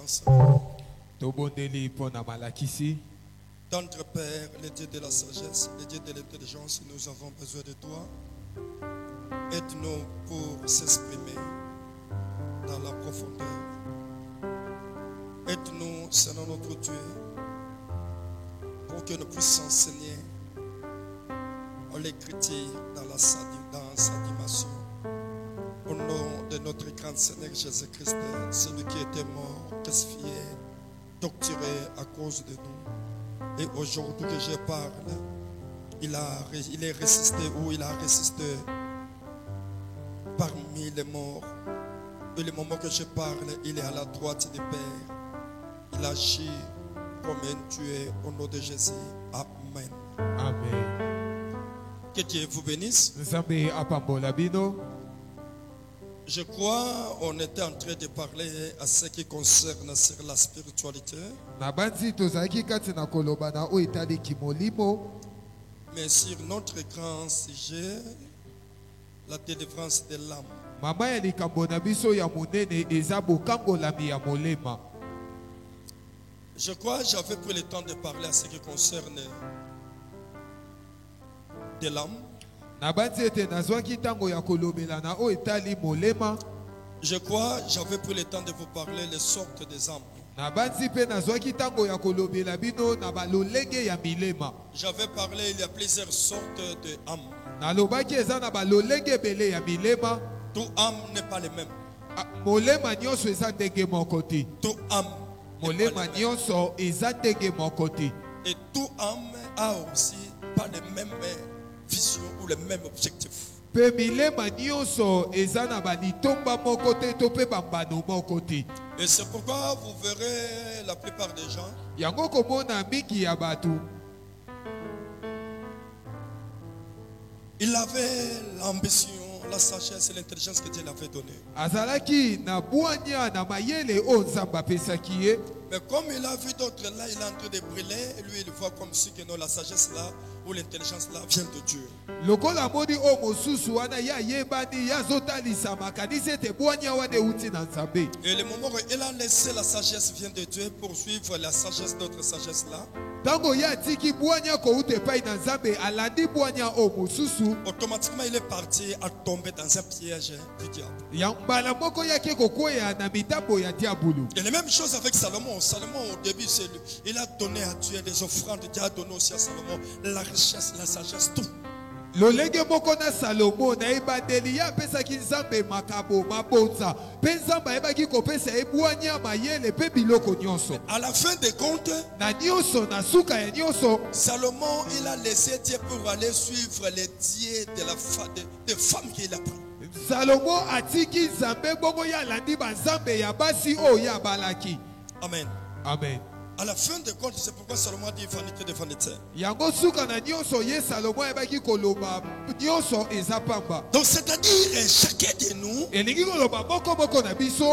sagesse. Tendre Père, le Dieu de la sagesse, le Dieu de l'intelligence, nous avons besoin de toi. Aide-nous pour s'exprimer dans la profondeur. Aide-nous, Seigneur notre Dieu, pour que nous puissions enseigner l'écriture dans sa dimension. Au nom de notre grand Seigneur Jésus-Christ, celui qui était mort, crucifié, torturé à cause de nous. Et aujourd'hui que je parle, il est résisté ou il a résisté parmi les morts. Et le moment que je parle, il est à la droite du Père. Il agit comme un Dieu au nom de Jésus. Amen. Amen. Que Dieu vous bénisse. Je crois qu'on était en train de parler à ce qui concerne sur la spiritualité. Mais sur notre grand sujet, la délivrance de l'âme. Je crois que j'avais pris le temps de parler à ce qui concerne de l'âme. Je crois que j'avais pris le temps de vous parler les sortes des âmes. J'avais parlé, il y a plusieurs sortes d'âmes. Toute âme n'est pas le même. Toute âme n'est pas le même. Et toute âme a aussi pas les mêmes visions ou les mêmes objectifs. Et c'est pourquoi vous verrez la plupart des gens il avait l'ambition, la sagesse et l'intelligence que Dieu l'avait donnée. Mais comme il a vu d'autres là, il est en train de brûler, lui il voit comme si que non, la sagesse là ou l'intelligence là vient de Dieu. Et le moment où il a laissé la sagesse vient de Dieu pour suivre la sagesse d'autres sagesse là, automatiquement il est parti à tomber dans un piège du diable. Et la même chose avec Salomon. Salomon au début il a donné à Dieu des offrandes. Dieu a donné aussi à Salomon la richesse, la sagesse, tout. À la fin des comptes, Salomon il a laissé Dieu pour aller suivre les dieux de femmes qu'il a pris. Amen. Amen. À la fin de compte, c'est pourquoi Salomon a dit vanité de vanité. Donc c'est-à-dire chacun de nous,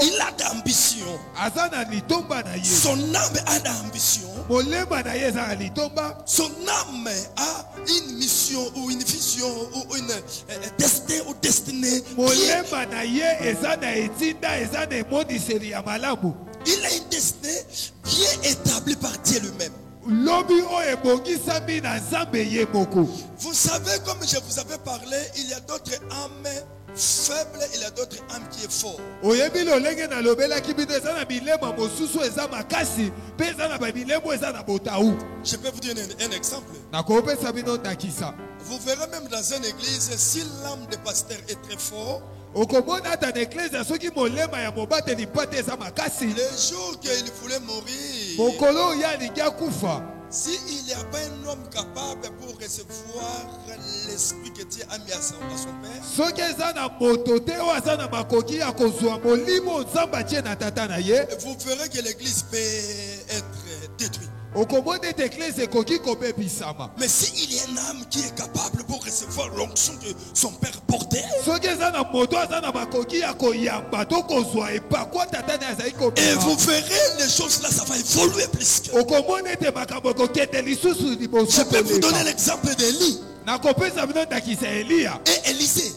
il a d'ambition. Son âme a d'ambition. Son âme a une mission ou une vision ou une destin ou destinée. Il a une destinée bien établie par Dieu lui-même. Vous savez, comme je vous avais parlé, il y a d'autres âmes faibles, il y a d'autres âmes qui sont fortes. Je peux vous donner un exemple. Vous verrez même dans une église, si l'âme de pasteur est très fort, le jour qu'il voulait mourir, s'il n'y a pas un homme capable pour recevoir l'esprit que Dieu a mis à son père, vous verrez que l'église peut être détruite. Mais s'il y a une âme qui est capable pour recevoir l'onction que son père portait, et vous verrez les choses là, ça va évoluer plus que. Je peux vous donner l'exemple d'Élie. Et Élisée,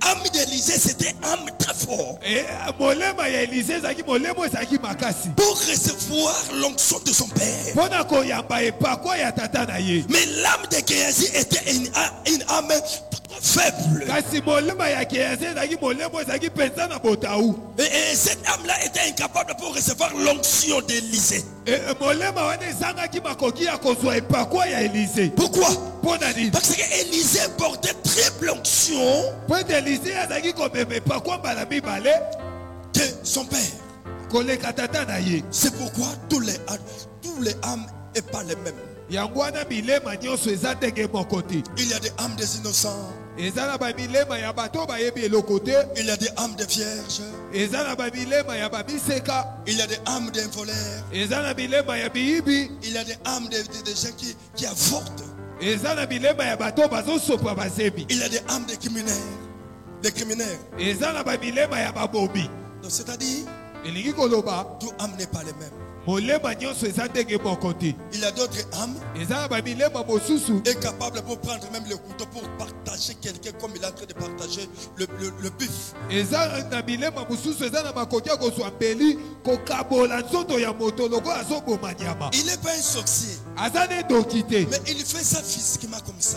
âme d'Élisée, c'était âme très fort. Pour recevoir l'onction de son père. Mais l'âme de Géasi était une âme faible. Et cette âme-là était incapable pour recevoir l'onction d'Élisée. Pourquoi? Parce qu'Élisée portait triple onction que son père. C'est pourquoi tous les âmes n'est pas les mêmes. Il y a des âmes des innocents. Il y a des âmes des vierges. Il y a des âmes des voleurs. Il y a des âmes des gens qui avortent. Il y a des âmes des criminels. Donc c'est-à-dire, toute âme n'est pas les mêmes. Il y a d'autres âmes incapables pour prendre même le couteau pour partager quelqu'un comme il est en train de partager le bif. Il n'est pas un sorcier, mais il fait ça physiquement comme ça.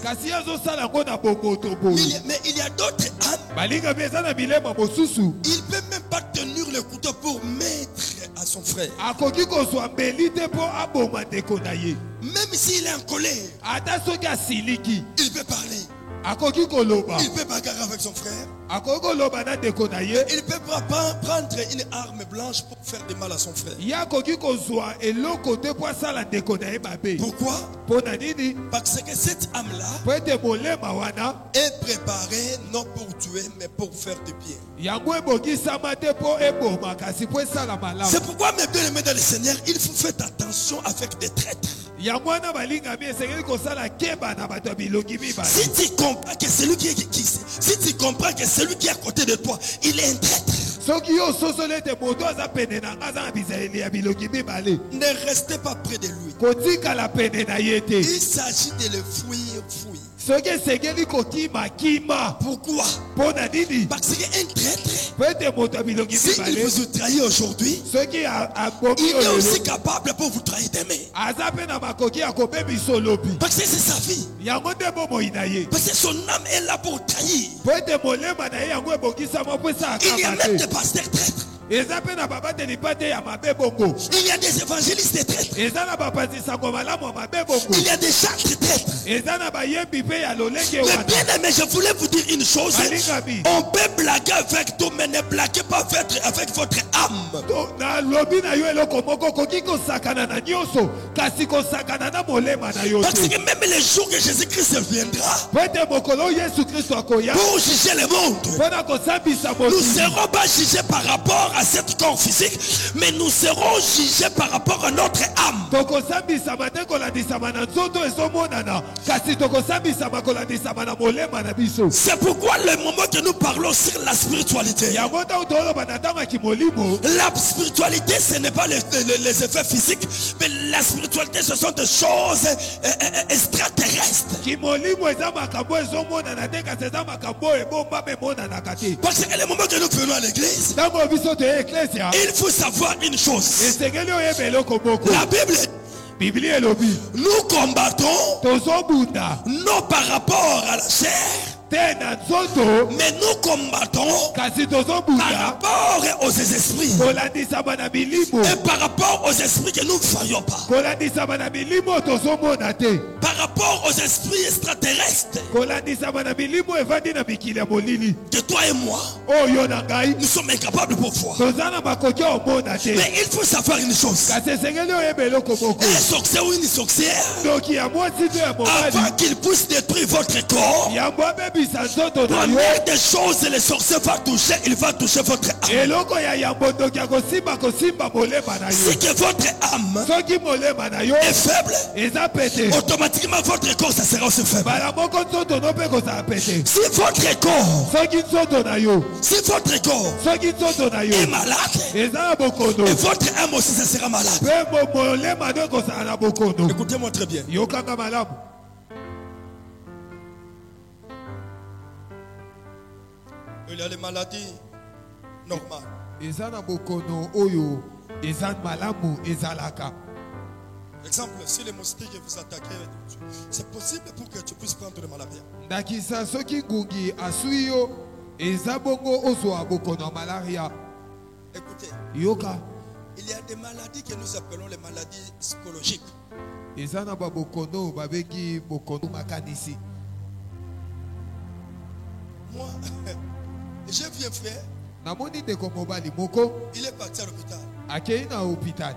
Mais il y a d'autres âmes, il ne peut même pas tenir le couteau pour mettre à son frère. Même s'il est en colère, il peut parler. Il peut bagarrer avec son frère. Il peut prendre une arme blanche pour faire du mal à son frère. Pourquoi? Parce que cette âme-là est préparée non pour tuer mais pour faire du bien. C'est pourquoi mes bien-aimés dans le Seigneur, il faut faire attention avec des traîtres. Si tu comprends que celui qui est à côté de toi, il est un traître. Ne restez pas près de lui. Il s'agit de le fuir. Pourquoi? Parce qu'un traître, s'il vous trahit aujourd'hui, il est aussi capable pour vous trahir demain. Parce que c'est sa vie. Parce que son âme est là pour trahir. Il y a même des pasteurs traîtres. Il y a des évangélistes traîtres. Il y a des chantres traîtres. Mais bien aimé, je voulais vous dire une chose. On peut blaguer avec tout, mais ne blaguez pas avec votre âme. Parce que même le jour que Jésus-Christ viendra pour juger le monde, nous ne serons pas jugés par rapport à cette corps physique, mais nous serons jugés par rapport à notre âme. C'est pourquoi le moment que nous parlons sur la spiritualité, la spiritualité ce n'est pas les effets physiques, mais la spiritualité ce sont des choses extraterrestres. Parce que le moment que nous venons à l'église, il faut savoir une chose. La Bible, nous combattons non par rapport à la chair, mais nous combattons par rapport aux esprits et par rapport aux esprits que nous ne voyons pas, par rapport aux esprits extraterrestres que toi et moi nous sommes incapables pour voir. Mais il faut savoir une chose. Un sorcier ou une sorcière, avant qu'il puisse détruire votre corps, première des choses, le sorcier va toucher, il va toucher votre âme. Si que votre âme est faible, automatiquement votre corps ça sera aussi faible. Si votre corps est malade, et votre âme aussi ça sera malade. Écoutez-moi très bien. Il y a les maladies normales. Ezana bokono oyo ezan malamu ezalaka. Exemple, si les moustiques vous attaquent, c'est possible pour que tu puisses prendre le malaria. Ndakisa soki ngungi asuyo ezabongo ozwa bokono malaria. Écoutez, Yoka il y a des maladies que nous appelons les maladies psychologiques. ezana ba bokono babeki bokono makanisi. Moi, j'ai vu un frère, Namoni ndeko mobali moko il est parti à l'hôpital akei na hôpital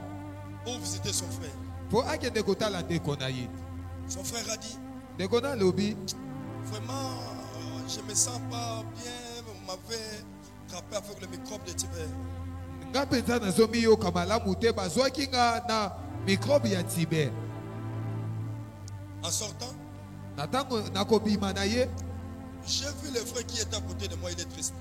pour visiter son frère. po akende kotala ndeko na ye. Son frère a dit, Ndeko na lobi vraiment, je me sens pas bien, vous m'avez frappé avec le microbe de Tibet. nga mpenza nazomi yoka malamu te bazwaki nga na mikrobe ya tiber. En sortant, Na ntango nakobima na ye j'ai vu le frère qui est à côté de moi, il est triste.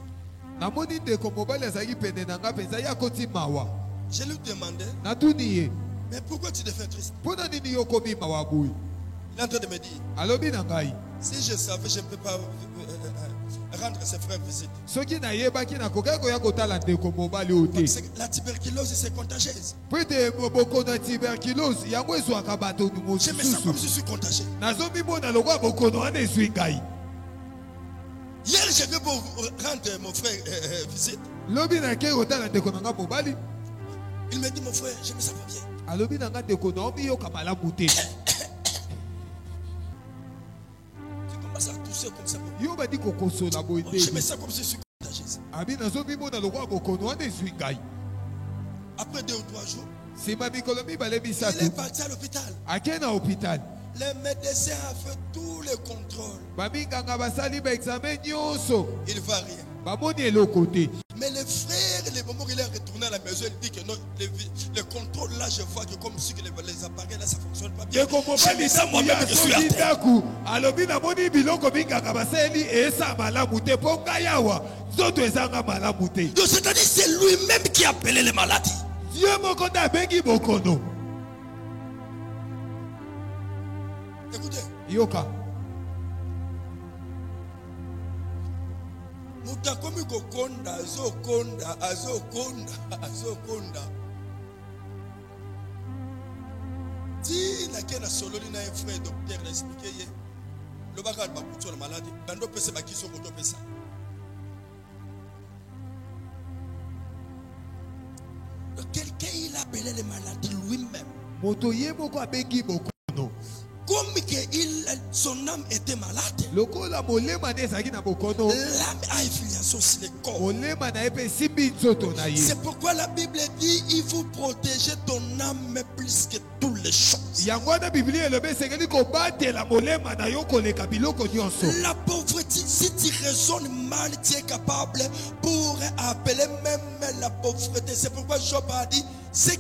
namoni ndeko mobali azalaki pene na nga mpenza ye akoti mawa. Je lui demandais, Natuni ye mais pourquoi tu te fais triste? mpo na nini yo okomi mawa boye. Il est en train de me dire, Alobi na ngai si je savais, je ne peux pas rendre ses frères visite. soki nayebaki nakokaki koya kotala ndeko mobali oyo te. La tuberculose, c'est contagieuse. po ete bokono ya tuberculose yango ezwaka bato Je me sens comme mosusu. je suis contagieux. nazomimona lokola bokono wana ezwi ngai. Hier, je vais pour rendre mon frère visite. lobi nakei kotala ndeko na nga mobali Il me dit, mon frère, je me sens pas bien. alobi na nga ndeko na omiyoka malamu te. Tu commences à tousser comme ça. yo badi kokosola boye Je me te. sens comme je suis contagieuse. abi nazomimona lokola bokono wana ezwi ngai. Après 2 ou 3 jours, nsima mikolo mibale il est misatu parti à l'hôpital. akei na hôpital. Le médecin a fait tous les contrôles. baminganga basali baexamen nyonso Il ne va rien. bamoni eloko te. Mais le frère, le moment où il est retourné à la maison, il dit que non, le contrôle là, je vois que comme si que les appareils là, ça ne fonctionne pas bien. ndeko Je me mobali sens moi-même que je suis à soki terre. ndaku alobi namoni biloko minganga basali eza malamu te mpo ngai awa nzoto ezanga malamu te. Donc c'est-à-dire c'est lui-même qui a appelé les maladies. ye moko nde abengi bokono. Écoutez, yoka mutakomi kokonda, azokonda. Si na kena sololi na un frère docteur l'a expliqué hier, le bagage va pour la maladie. Dans d'autres pays, c'est qui sont contre ça. Donc quelqu'un il a appelé les maladies lui-même. moto ye moko abengi bokono. Comme que son âme était malade, lokola molema nde ezalaki na bokono l'âme a influencé aussi le corps. molema na ye mpe esimbi nzoto na ye. C'est pourquoi la Bible dit il faut protéger ton âme plus que toutes les choses. yango wana biblia elobi esengeli kobatela molema na yo koleka biloko nyonso. La pauvreté, si tu raisonnes mal, tu es capable pour appeler même la pauvreté. C'est pourquoi Job a dit ce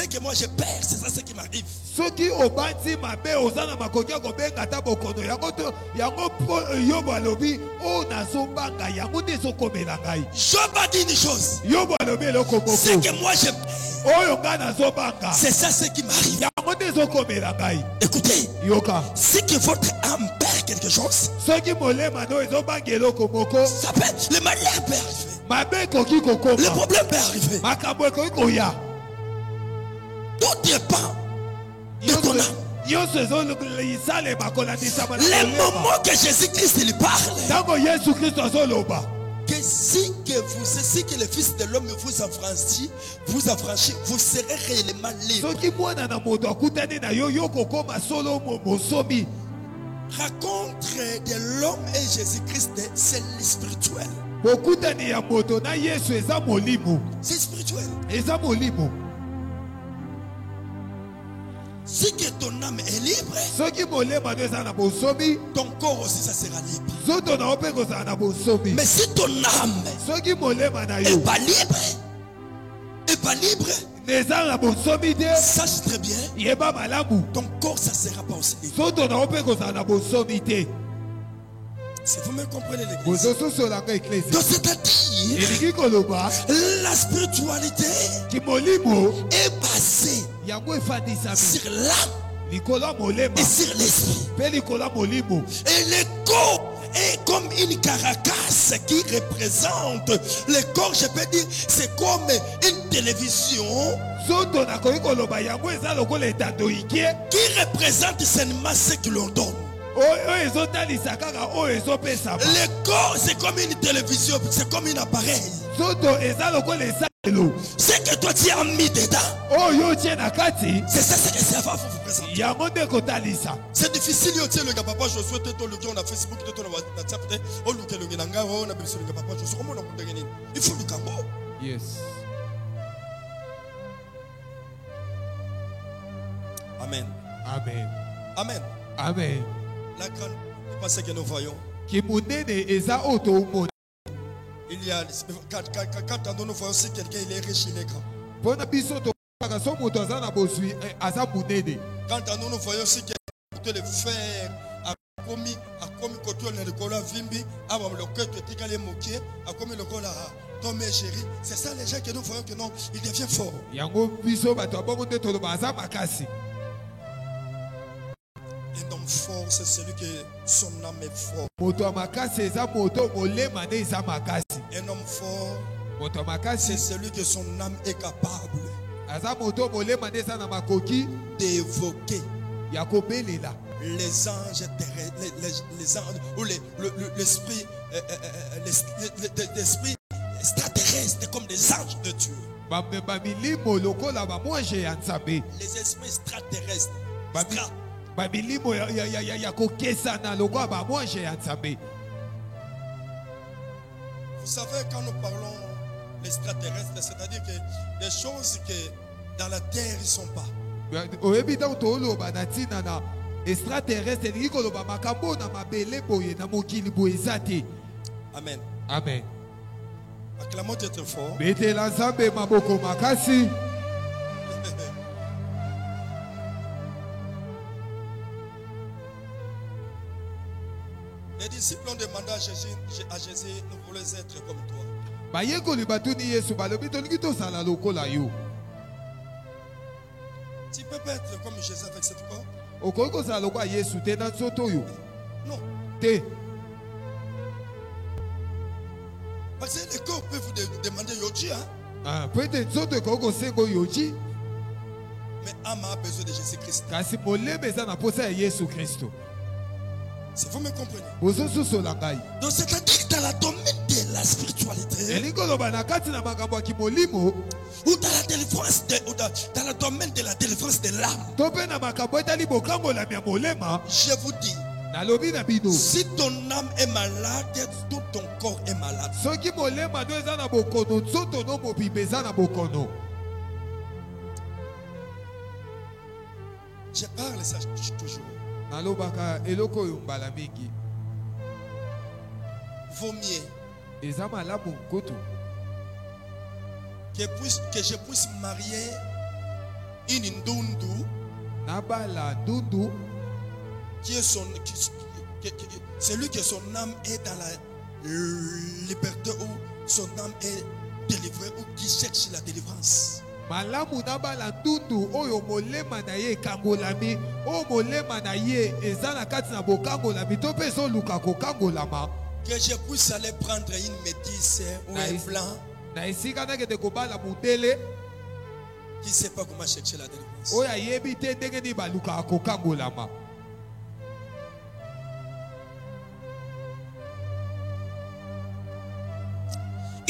que moi je perds, c'est ça ce qui m'arrive. soki obati mabe oza na makoki ya kobenga ata bokono yango mpo yobo alobi oyo nazobanga yango nde ezokomela ngai. Job a dit une chose, yobo alobi eloko moko ce que moi je perds, oyo ngai nazobanga c'est ça ce qui m'arrive. yango nde ezokomela ngai. Écoutez, yoka si que votre âme perd quelque chose, soki molema no ezobanga eloko moko ça peut, le malheur peut arriver, mabe ekoki le kokoma problème peut arriver. makambo ekoki koya. Tout dépend de ton âme. nyonso ezosalema kolandisama na Le molema. moment que Jésus-Christ lui parle, ntango yesu kristo azoloba que si que le Fils de l'homme vous affranchit, vous serez réellement libre. soki mwana na moto akutani na yo yo kokoma solo mosomi. Rencontre de l'homme et Jésus-Christ, c'est le spirituel. bokutani ya moto na yesu eza molimo. C'est spirituel. eza molimo. Si que ton âme est libre, soki molema no eza na bosomi ton corps aussi ça sera libre. nzoto na yo mpe kozala na bosomi. Mais si ton âme soki molema na n'est yo pas libre, eza na bosomi te sache très bien, yeba malamu ton corps ça sera pas aussi libre. nzoto na yo mpe kozala na bosomi te. Si vous me comprenez l'église. bozososolanga eklesi Donc c'est-à-dire, elingi koloba la spiritualité ki molimo est basée yango efandisami sur l'âme likolo ya molema et sur l'esprit. mpe likolo ya molimo. Et le corps est comme comme une caracasse qui représente le corps. Je peux dire, c'est comme une télévision qui représente seulement ce que l'on donne. Le corps, c'est comme une télévision, c'est comme un appareil. Ce que toi tu as mis dedans, c'est ça ce que ça va vous présenter. C'est difficile, le gars papa, je souhaite tout le gars on a Facebook, tout le WhatsApp, on le gars l'anga, on a besoin de papa, je suis comment on a monté. Il faut le cambo. Yes. Amen. Amen. Amen. Amen. La grande pensée que nous voyons. Il y a quand nous voyons si quelqu'un il est riche, il est grand. Quand nous voyons si quelqu'un peut le faire, a commis côté le cola vimbi, a le cœur que tu as moqué, a commis le cola Tomé chéri. C'est ça les gens que nous voyons que non, il devient fort. Un homme fort, c'est celui que son âme est fort. Un homme fort, c'est celui que son âme est capable d'évoquer les anges terrestres, les anges ou l'esprit extraterrestre comme des anges de Dieu. Les esprits extraterrestres. Vous savez, quand nous parlons l'extraterrestre, c'est-à-dire que des choses que dans la terre ils ne sont pas. Amen. Amen. Acclamons Dieu très fort. Les disciples ont demandé à Jésus, nous voulons être comme toi. Tu peux pas être comme Jésus avec cette corps? Non. Parce que les corps peuvent vous demander Yoji, hein? Mais âme a besoin de Jésus-Christ. Si vous me comprenez. Donc c'est-à-dire que dans la domaine de la spiritualité, ou dans la délivrance dans le domaine de la délivrance de l'âme, je vous dis, si ton âme est malade, tout ton corps est malade. Je parle ça toujours. Vaut mieux que je puisse marier une ndundu qui est celui que son âme est dans la liberté ou son âme est délivrée ou qui cherche la délivrance. Que je puisse aller prendre une métisse ou un blanc qui ne sait pas comment chercher la délivrance.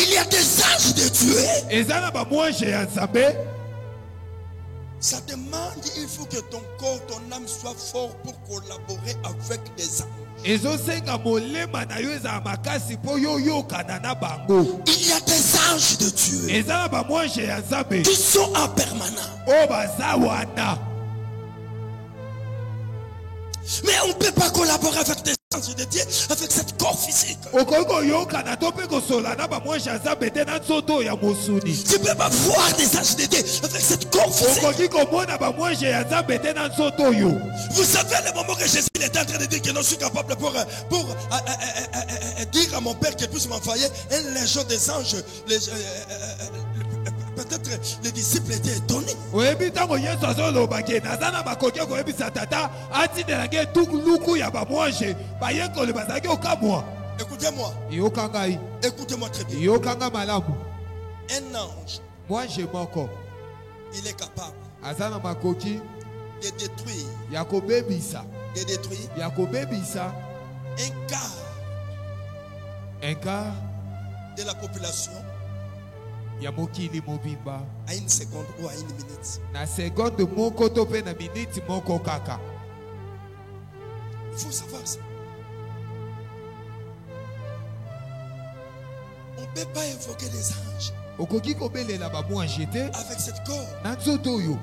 Il y a des anges de Dieu. Ça demande, il faut que ton corps, ton âme soit fort pour collaborer avec des anges. Il y a des anges de Dieu qui sont en permanence. Mais on ne peut pas collaborer avec des anges de Dieu avec cette corps physique. Tu ne peux pas voir des anges de Dieu avec cette corps physique. Vous savez le moment que Jésus était en train de dire que je suis capable pour dire à mon Père qu'il puisse m'envoyer un légion des anges. Peut-être les disciples étaient étonnés. Écoutez-moi. Yokangai. Écoutez-moi très bien. Yokanga malamu. Un ange, Moi j'ai moko. il est capable Azana makoki. de détruire, Yakobebisa. de détruire Yakobebisa. un quart Un quart. de la population Yamokili mobimba. à une seconde ou à une minute. Na seconde moko to pe na minute moko kaka. Il faut savoir ça. On ne peut pas invoquer les anges Okoki kobelela ba moi jeté. avec cette corps. Na nzoto yo.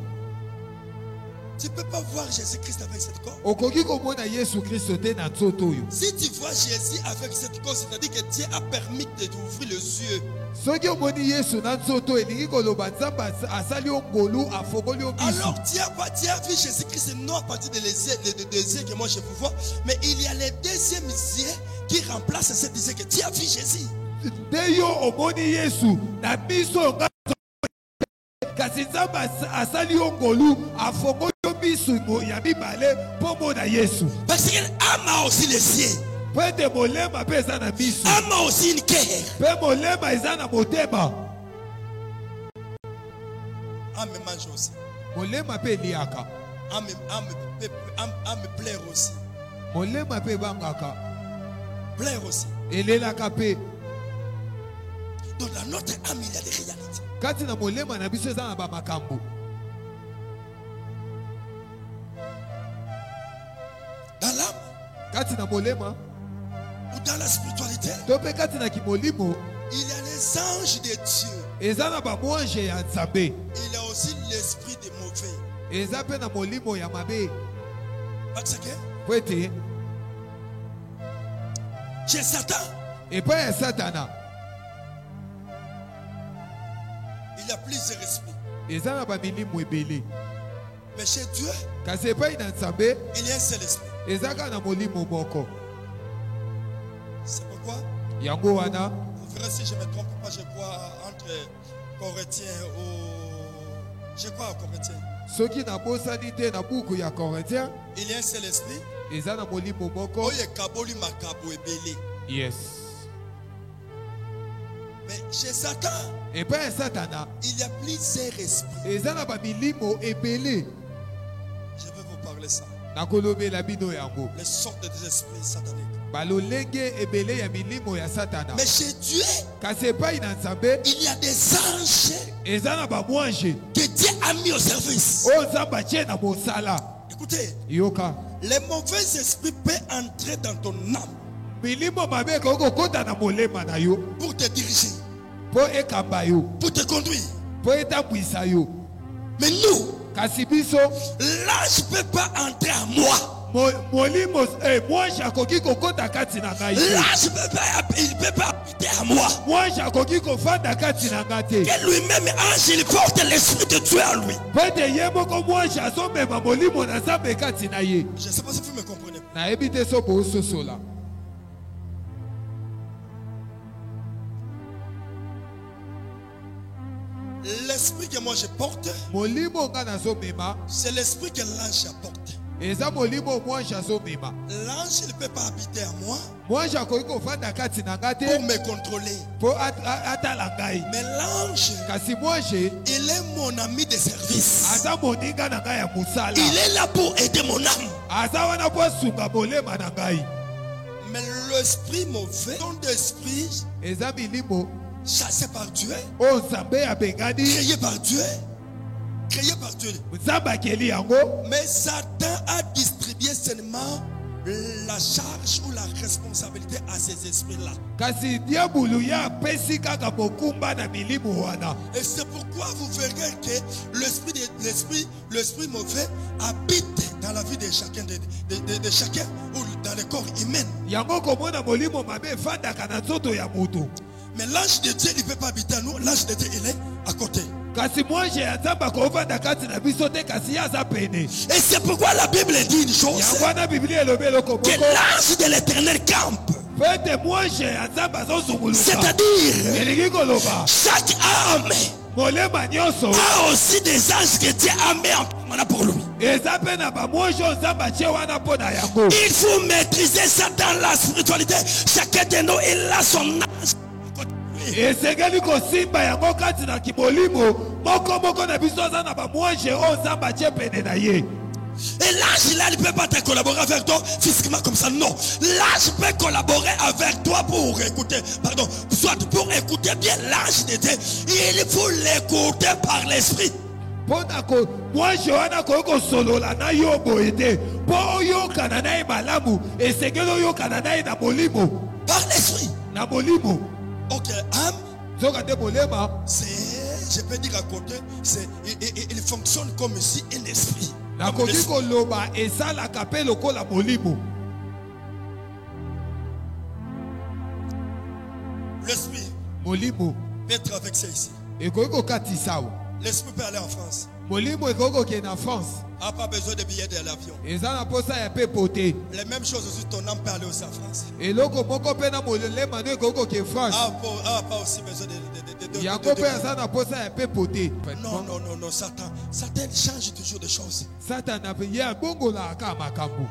Tu ne peux pas voir Jésus-Christ avec cette corps. Okoki komona Yesu Kristo te na nzoto yo. Si tu vois Jésus avec cette corps, c'est-à-dire que Dieu a permis de t'ouvrir les yeux. Soki omoni Yesu na nzoto elingi koloba nzambe asali yo ngolu afongoli yo biso. Alors tu as vu Jésus-Christ non à partir des yeux que moi je vous vois, mais il y a les deuxièmes yeux qui remplacent cette yeux que tu as vu Jésus. Nde yo omoni Yesu na biso nga kasi nzambe asali yo ngolu afongoli yo biso ya mibale mpo mona Yesu. Parce qu'Âme a aussi les yeux. Po ete molema mpe eza na biso. Âme a aussi une cœur. Mpe molema eza na motema. Âme mange aussi. Molema mpe eliaka. Âme plaire aussi. Molema mpe ebangaka. Plaire aussi. Elelaka mpe. Donc dans notre âme, il y a des réalités. Kati na molema na biso eza na bamakambo. Dans l'âme Kati na molema ou dans la spiritualité, to mpe kati na kimolimo il y a les anges de Dieu. eza na bamwange ya nzambe. Il y a aussi l'esprit des mauvais. Eza mpe na molimo ya mabe. Parce que Po ete chez Satan, epai ya satana il y a plusieurs esprits. eza na bamilimo ebele. Mais chez Dieu, Kasi epai na nzambe il y a un seul esprit. eza kaka na molimo moko. C'est pourquoi, Yango wana vous verrez si je ne me trompe pas, je crois entre Corinthiens je crois aux Corinthiens. soki nabosani te na buku ya Corinthiens Il y a un seul esprit. eza na molimo moko. Oye kaboli makabo ebele. Yes. Mais chez Satan, Epai ya satana il y a plusieurs esprits. eza na bamilimo ebele. Je vais vous parler ça. Nakolobela bino yango. Les sortes des esprits sataniques. Balolenge ebele ya milimo ya satana. Mais chez Dieu, Kasi epai na nzambe il y a des anges eza na bamwange que Dieu a mis au service. oyo nzambe atie na mosala. Écoutez, Yoka les mauvais esprits peuvent entrer dans ton âme milimo mabe ekoki kokota na molema na yo pour te diriger, mpo ekamba yo pour te conduire. mpo etambwisa yo. Mais nous, Kasi biso l'ange ne peut pas entrer à moi. molimo mwange akoki kokota kati na ngai te. L'ange il ne peut pas habiter à moi. Mwange akoki kofanda kati na ngai te. Et lui-même, ange, il porte l'esprit de Dieu en lui. Po ete ye moko mwange azomema molimo na nzambe kati na ye. Je ne sais pas si vous me comprenez. Nayebi te so bososola. L'esprit que moi je porte, Molimo nga nazomema c'est l'esprit que l'ange apporte. eza molimo mwange azomema. L'ange il ne peut pas habiter à moi Mwange akoki kofanda kati na ngai pour te me contrôler. mpo atala ngai. Mais l'ange, Kasi mwange il est mon ami de service. aza moninga na ngai ya mosala. Il est là pour aider mon âme. Aza wana mpo asunga molema na ngai. Mais l'esprit mauvais, ton esprit Eza milimo chassé par Dieu, oyo nzambe abengani, créé par Dieu, créé par Dieu. nzambe akeli yango. Mais Satan a distribué seulement la charge ou la responsabilité à ces esprits-là. Kasi diabulu ya apesi kaka mokumba na milimo wana. Et c'est pourquoi vous verrez que l'esprit mauvais habite dans la vie de chacun, de chacun ou dans le corps humain. Yango komona molimo mabe efandaka na nzoto ya moto. Mais l'ange de Dieu, il ne peut pas habiter à nous. L'ange de Dieu, il est à côté. Kasi mwange ya nzambe akofanda kati na biso te, kasi ye aza pene. Et c'est pourquoi la Bible dit une chose. Yango wana Biblia elobi eloko Que moko. l'ange de l'éternel campe. Pete mwange ya nzambe azozunguluka. C'est-à-dire, Elingi koloba chaque âme molema nyonso a aussi des anges que Dieu a mis en permanence pour lui. eza pe na bamwange oyo nzambe atie wana mpo na yango. Il faut maîtriser ça dans la spiritualité. Chacun de nous, il a son ange. esengeli kosimba yango kati na kimolimo moko na biso aza na bamwange oyo nzambe atie pene na ye. Et l'ange là, il ne peut pas te collaborer avec toi physiquement comme ça. Non. L'ange peut collaborer avec toi pour écouter, pardon, soit pour écouter bien l'ange de Dieu. Il faut l'écouter par l'esprit. Mpona ko mwange wana koki kosolola na yo boye te mpo oyokana na ye malamu esengeli oyokana na ye na molimo. Par l'esprit. Na molimo. Ok, âme. Zoka te molema. Je peux dire à côté, il fonctionne comme si un esprit. Nakoki koloba esalaka mpe lokola molimo. L'esprit. Molimo. Peut être avec ça ici. Ekoki kokatisa o. L'esprit peut aller en France. Molimo ekoki kokende na France. A pas besoin de billets de l'avion. Eza na posa ya pepo te. Les mêmes choses aussi, ton âme peut aller aussi en France. Eloko moko mpe na molema no ekoki koke France. Pas aussi besoin de yango mpe aza na posa ya pepo te. Non, Satan change toujours de choses. Satan ye abongolaka makambo.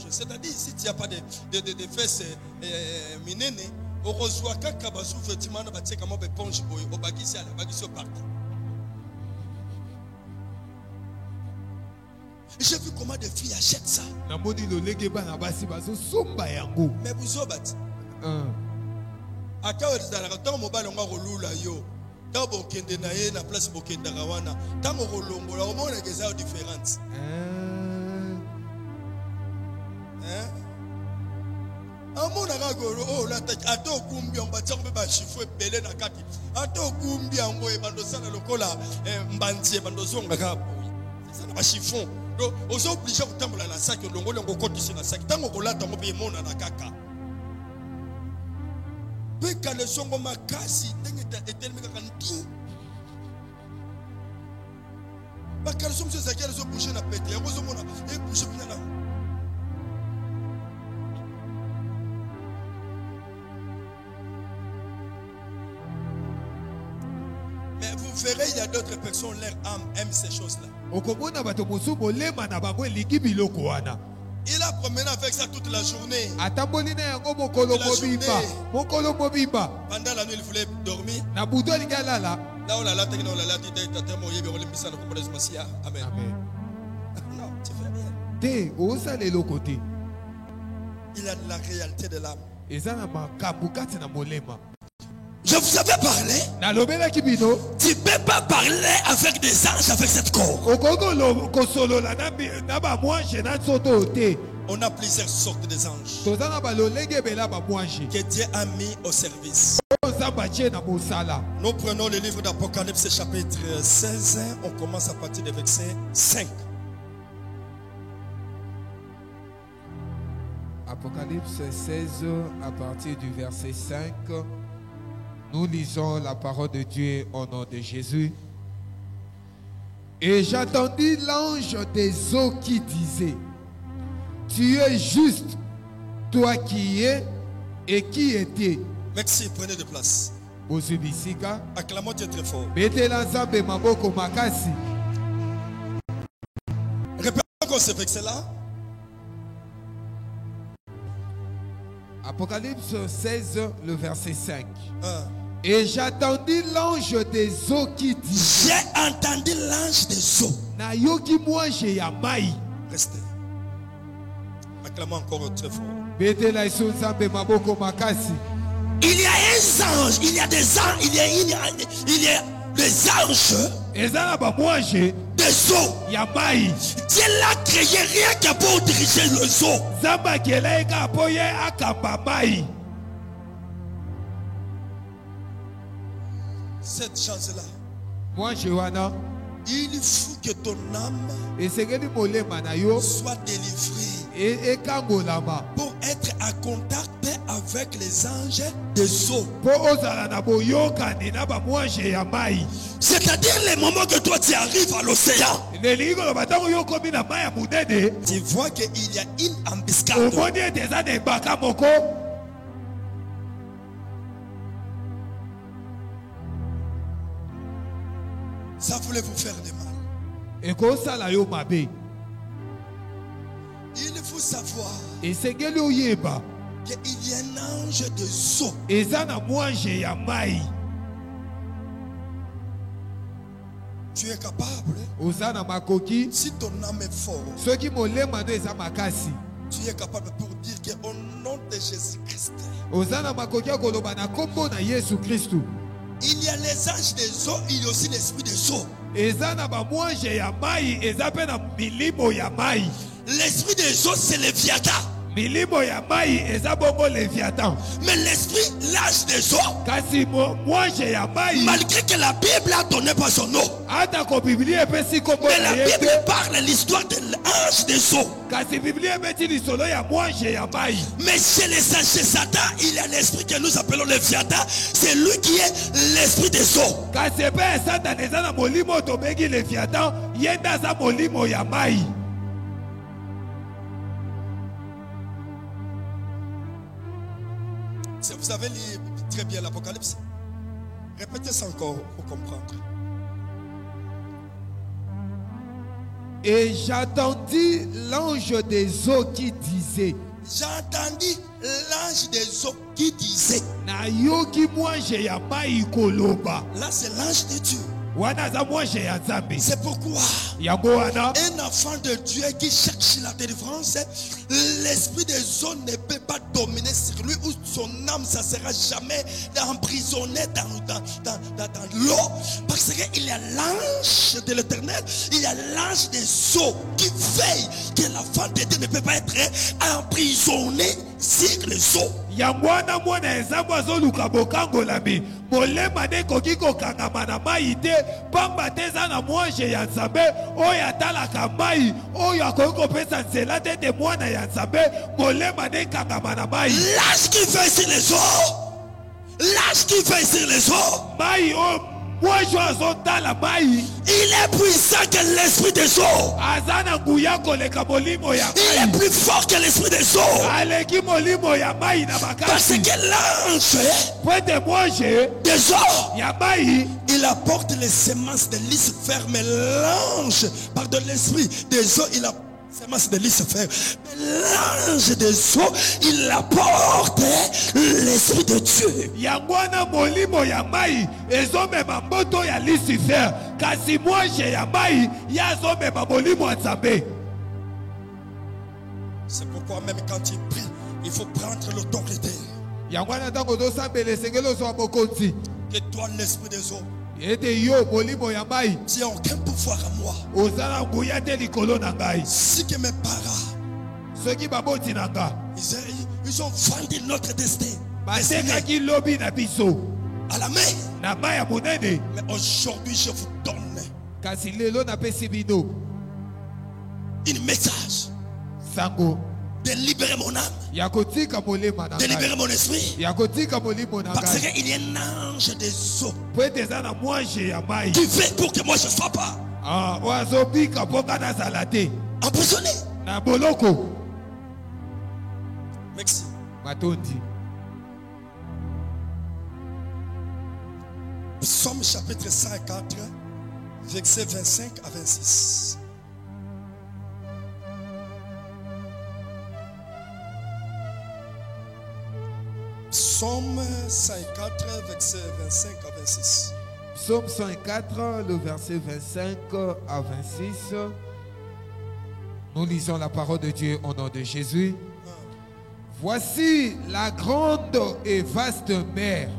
C'est-à-dire si tu n'as pas de fesses minene, orozwa kaka basous-vêtements na batie kama beponge boy obakisi ala bakisi parti. J'ai vu comment des filles achètent ça. Namoni lolenge bana basi bazo somba yango. Mais vous obati. Aka dans la temps mobile on va rolula yo. Tant bokende na ye na place bokenda rawana. Tant rolongola au monde que ça différente. Amona kagoro oh la ato kumbi on batia mbe ba chiffre belé na kati. Ato kumbi ango e bando sana lokola mbantie bando zonga ka. C'est ça ba chiffon. Donc aux obligés de tambola na sac longolo ngo kotisi na sac. Tango kolata ngo be mona na kaka. Peka le songo makasi tengeta etelmi kaka nti. Ba kalsom se zakela so bouger na pete. Yango zo mona e bouger bien là. Mais vous verrez, il y a d'autres personnes, leur âme aime ces choses-là. Il a promené avec ça toute la journée. Pendant la nuit, il voulait dormir. Là où la Amen. Non, tu fais rien. Il a de la réalité de l'âme. Je vous avais parlé. Tu ne peux pas parler avec des anges avec cette corps. On a plusieurs sortes des anges que Dieu a mis au service. Nous prenons le livre d'Apocalypse chapitre 16. On commence à partir du verset 5. Apocalypse 16 à partir du verset 5. Nous lisons la parole de Dieu au nom de Jésus. Et j'entendis l'ange des eaux qui disait: Tu es juste, toi qui es et qui étais. Merci, prenez de place. Acclamons Dieu très fort. Répétons encore ce verset-là. Apocalypse 16, le verset 5. Et j'entendis l'ange des eaux qui dit: J'ai entendu l'ange des eaux. Restez. Acclamons encore très fort. Il y a un ange, il y a des anges, il y a des anges des eaux. Dieu l'a créé rien que pour diriger les eaux. Cette chance-là, il faut que ton âme soit délivrée pour être en contact avec les anges des eaux. C'est-à-dire les moments que toi tu arrives à l'océan, tu vois qu'il y a une embuscade. voulait vous faire du mal. ekosala yo mabe. Il faut savoir Esengeli oyeba qu'il y a un ange de Zo. eza na mwanje ya mai. Tu es capable, Oza na makoki si ton âme est forte, soki molema ndo eza makasi. tu es capable pour dire qu'au nom de Jésus-Christ, Oza na makoki ya koloba na kombo na Yesu Kristu. il y a les anges des eaux, il y a aussi l'esprit des eaux. Eza na ba mwanje ya mai, eza pe na milimo ya mai. L'esprit des eaux, c'est Léviathan. Milimo ya mai eza bongo Léviathan. Mais l'esprit, l'âge des eaux, Kasi mwanje ya mai malgré que la Bible a donné pas son nom, ata ko Biblia epesi kombo mais na la ye Bible te. parle de l'histoire de l'ange des eaux. Kasi Biblia ebeti lisolo ya mwanje ya mai. Mais chez les anges, chez Satan, il y a l'esprit que nous appelons Léviathan. C'est lui qui est l'esprit des eaux. Kasi pe Satan eza na molimo tobengi Léviathan, ye nde aza molimo ya mai. Vous avez lu très bien l'Apocalypse. Répétez ça encore pour comprendre. Et j'attendis l'ange des eaux qui disait, J'ai entendu l'ange des eaux qui disait, na yoki mwanje ya mai koloba. là c'est l'ange de Dieu. Wana za mwanje ya Nzambe. C'est pourquoi Yango wana un enfant de Dieu qui cherche la délivrance, l'esprit des eaux ne peut pas dominer sur lui, ou son âme, ça sera jamais emprisonné dans l'eau. Parce qu'il y a l'ange de l'éternel, il y a l'ange des eaux qui veille que l'enfant de Dieu ne peut pas être emprisonné sur les eaux. yangwana mwana ezambo azoluka bokangolami molema nde koki kokangama na mai te pamba te eza na mwanje ya Nzambe oyo atalaka mai oyo akoki kopesa nzela te te mwana ya Nzambe molema nde ekangama na mai. L'ange qui veille sur les eaux, l'ange qui veille sur les eaux, Mai oyo mwanje oyo azotala mai il est puissant que l'esprit des eaux. aza na nguya koleka molimo ya Il est mai. plus fort que l'esprit des eaux. Aleki molimo ya mai na Parce makasi que l'ange po ete mwanje des eaux, ya mai il apporte les semences de Lucifer. Mais l'ange, pardon, l'esprit des eaux, il apporte les semences de Lucifer. Mais l'ange des eaux, il apporte l'esprit de Dieu. yangwana molimo ya mai ezomema mboto ya Lucifer kasi mwanje ya mai ye azomema molimo ya Nzambe. C'est pourquoi même quand il prie, il faut prendre l'autorité. Yangwana ntango tosambela esengeli ozwa bokonzi Que toi, l'esprit des eaux, ete yo molimo ya mai tu n'as aucun pouvoir à moi. oza na nguya te likolo na ngai. Si que mes parents, Soki baboti na nga ils ont vendu notre destin batekaki lobi na biso à la main. na mai ya monene, Mais aujourd'hui, je vous donne kasi lelo napesi bino un message sango de libérer mon âme, ya kotika molema na de libérer ngai, mon esprit. ya kotika molimo na Parce ngai qu'il y a un ange des eaux po ete eza na mwanje ya mai qui veut pour que moi je ne sois pas oyo azobika mpo nga nazala te emprisonné. na boloko. Merci. Matondi. Psaume chapitre 104, versets 25 à 26. Psaume 104, versets 25 à 26. Psaume 104, le verset 25 à 26. Nous lisons la parole de Dieu au nom de Jésus. Voici la grande et vaste mer,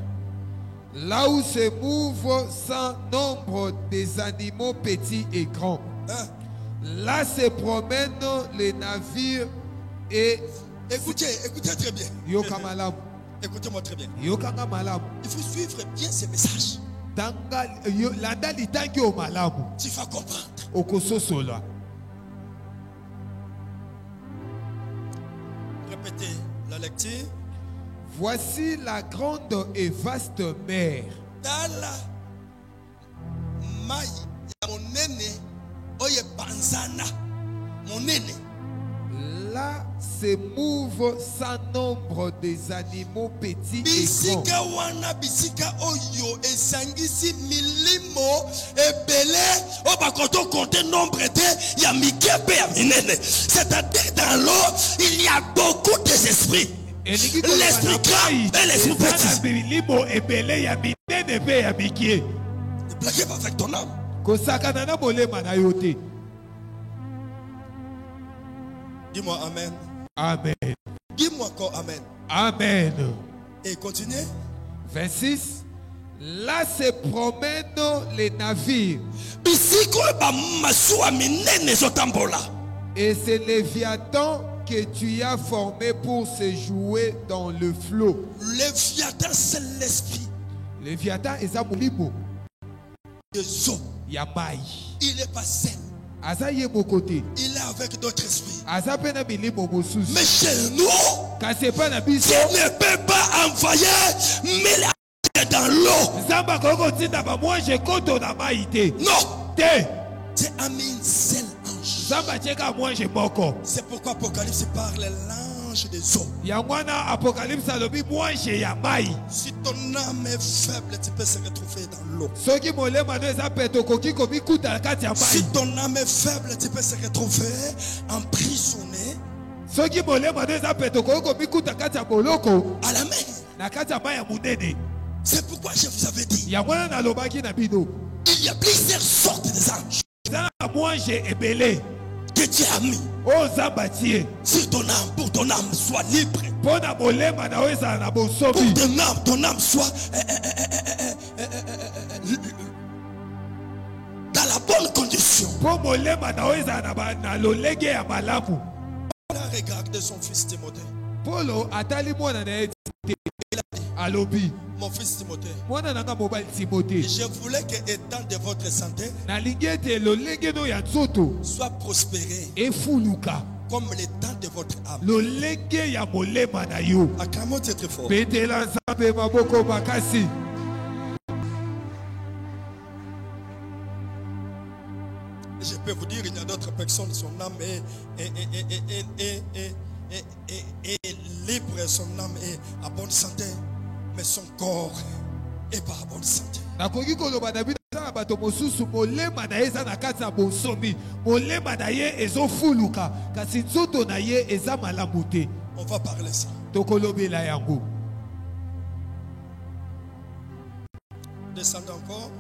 là où se mouvent sans nombre des animaux petits et grands. Là se promènent les navires et... Écoutez très bien. Yoka malam. Écoutez-moi très bien. Yokanga malam. Il faut suivre bien ces messages. Landa litangi o malamu. Tu vas comprendre. Okososola. Répétez la lecture. Voici la grande et vaste mer. Dans la maille, il y a mon aîné, oye banzana, mon aîné. là se mouvent sans nombre des animaux petits et grands. Bisika wana bisika oyo esangisi milimo ebele obakoto compter nombre de ya mikepe ya minene. C'est-à-dire dans l'eau il y a beaucoup des esprits. L'esprit grand et l'esprit petit. Ne blaguez pas avec ton âme. Dis-moi amen. Amen. Dis-moi encore amen. Amen. Et continuez. 26. Là se promènent les navires. Et c'est Léviathan que tu as formé pour se jouer dans le flot. Léviathan, c'est l'esprit. Léviathan est un molimo. Il est pas seul. Il est avec d'autres esprits. Mais chez nous, tu ne peux pas envoyer 1000 dans l'eau. Non. C'est un seul ange. C'est pourquoi Apocalypse parle l'ange des eaux. Si ton âme est faible, tu peux se retrouver dans l'eau. Si ton âme est faible, tu peux se retrouver emprisonné à la mer. C'est pourquoi je vous avais dit, il y a plusieurs sortes d'anges que Dieu a mis sur ton âme, pour ton âme soit libre, pour ton âme soit dans la bonne condition. Regardez son fils Timothée. Mon fils Timothée, je voulais que étant de votre santé soit prospéré comme l'état de votre âme. Acclamons très fort. Je peux vous dire, il y a d'autres personnes, son âme est libre, son âme est à bonne santé, mais son corps est pas à bonne santé. On va parler ça. Descendons encore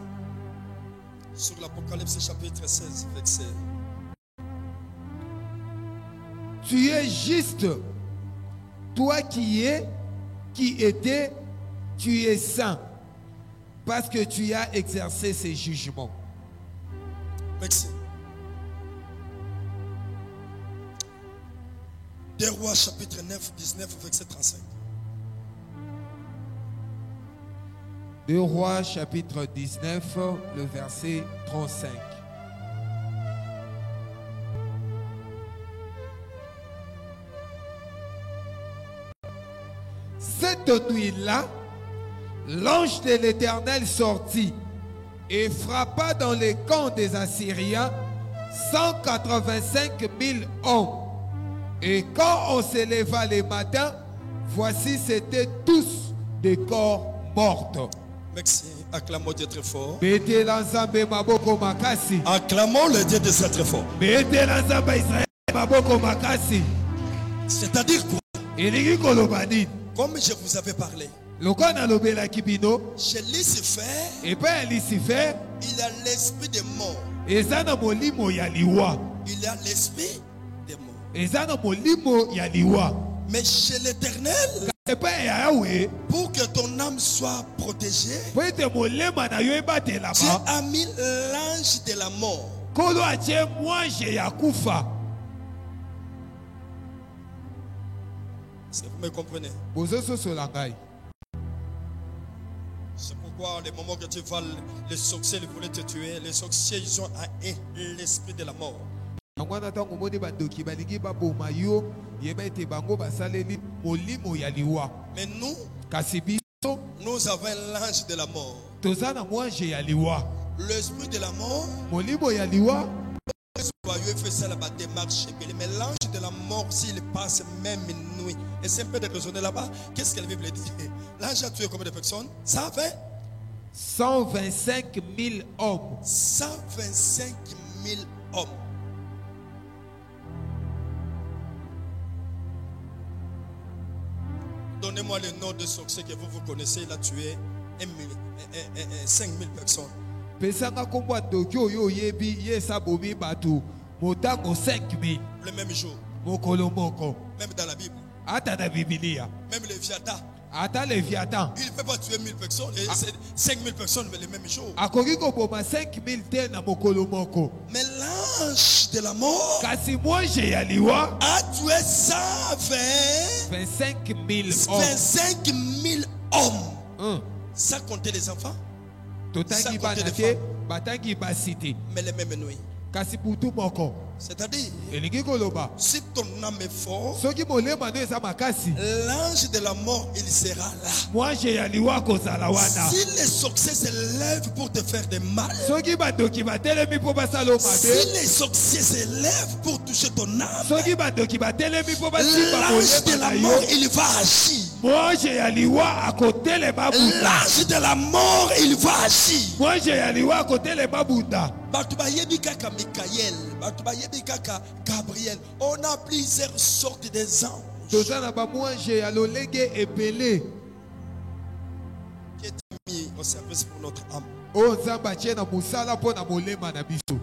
sur l'Apocalypse chapitre 16, verset. Tu es juste, toi qui étais, tu es saint, parce que tu as exercé ces jugements. Merci. 2 Rois chapitre 9, 19, verset 35. 2 Rois chapitre 19, le verset 35. Cette nuit-là, l'ange de l'Éternel sortit et frappa dans les camps des Assyriens 185 000 hommes. Et quand on se leva le matin, voici c'étaient tous des corps morts. Merci. Acclamons Dieu très fort. Acclamons le Dieu de très fort. C'est-à-dire quoi? Comme je vous avais parlé, chez Lucifer, il a l'esprit des morts. Il a l'esprit des morts. Mais chez l'Éternel, pour que ton âme soit protégée, Dieu a mis l'ange de la mort. Est-ce que vous me comprenez? C'est pourquoi les moments que tu vas, les sorciers voulaient te tuer. Les sorciers, ils ont l'esprit de la mort. Mais nous avons l'ange de la mort. L'esprit de la mort joyeux fait ça là-bas, démarche. Mais l'ange de la mort, s'il passe même une nuit, et c'est un peu de raisonner là-bas, qu'est-ce que la Bible dit? L'ange a tué combien de personnes? Ça fait 125 000 hommes. 125 000 hommes. Donnez-moi le nom de succès que vous connaissez. Il a tué 5 000 personnes. Pesanga kombo Tokyo yo yebi yesa bomi batu motango 5 000 Le même jour. mokolo moko. Même dans la Bible. Ata na Biblia. Même les Viata. Ata Léviathan. Il ne peut pas tuer 1000 personnes. Et c'est 5 000 personnes mais le même jour. Akoki koboma 5 000 te na mokolo moko. Mais l'ange de la mort Kasi mwange ya liwa a tué 25 000 hommes. 25 000 hommes. Sans compter les enfants. Totangi banate batangi basite. Mais les mêmes nuits. Kasi putu moko. C'est-à-dire, Elingi koloba. si ton âme est fort, Soki molema no eza makasi. l'ange de la mort, il sera là. Mwange ya liwa kozala wana. Si les succès se lèvent pour te faire des mal, Soki badoki batelemi po basalo si mabe. les succès se lèvent pour toucher ton âme, Soki badoki batelemi po basimba l'ange de la molema na mort, yo. il va agir. Mwange ya liwa akotelema buta. L'ange de la mort, il va agir. Mwange ya liwa akotelema buta. Batu bayebi kaka Michael, batu bayebi kaka Gabriel. On a plusieurs sortes des anges Toza na ba mwange ya lolenge ebele. qui étaient mis au service pour notre âme. O nzamba tie na musala po na molema na biso.